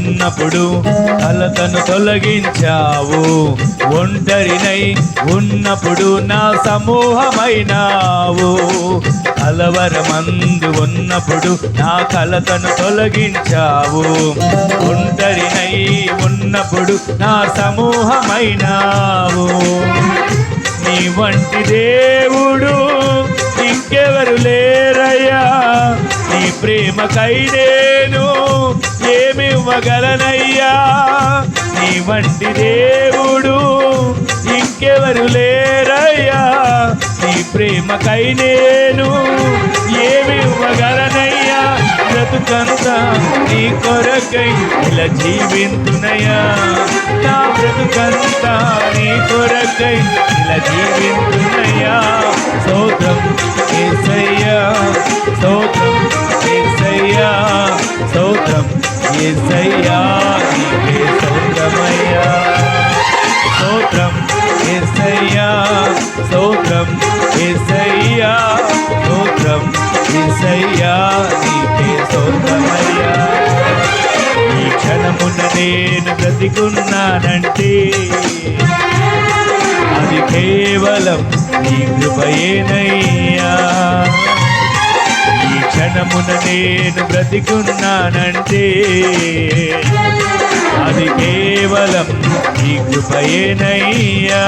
ఉన్నప్పుడు కలతను తొలగించావు. ఒంటరినై ఉన్నప్పుడు నా సమూహమైనావు. కలవరమందు ఉన్నప్పుడు నా కలతను తొలగించావు. ఒంటరినై ఉన్నప్పుడు నా సమూహమైనావు. నీ వంటి దేవుడు ఇంకెవరు లేరయ్యా. నీ ప్రేమకై నేను ఏమివ్వగలనయ్యా. నీ వంటి దేవుడు ఇంకెవరు లేరయ్యా. నీ ప్రేమకై నేను ఏమివ్వగలనయ్యా. బ్రతుకంతా నీ కొరకై ఇలా జీవింతునయ్యా. నా బ్రతుకంతా నీ కొరకై ఇలా జీవింతునయ్యా. స్తోత్రం యేసయ్యా, స్తోత్రం యేసయ్యా, స్తోత్రం యేసయ్యా, నీకే స్తోత్రమయ్యా. స్తోత్రం యేసయ్యా, స్తోత్రం యేసయ్యా, స్తోత్రం యేసయ్యా, నీకే స్తోత్రమయ్యా. ఈ క్షణమున నేను బ్రతికున్నానంటే అది కేవలం నీ కృపయేనయ్యా. ఈ క్షణమున నేను బ్రతికున్నానంటే అది కేవలం నీ కృపయేనయ్యా.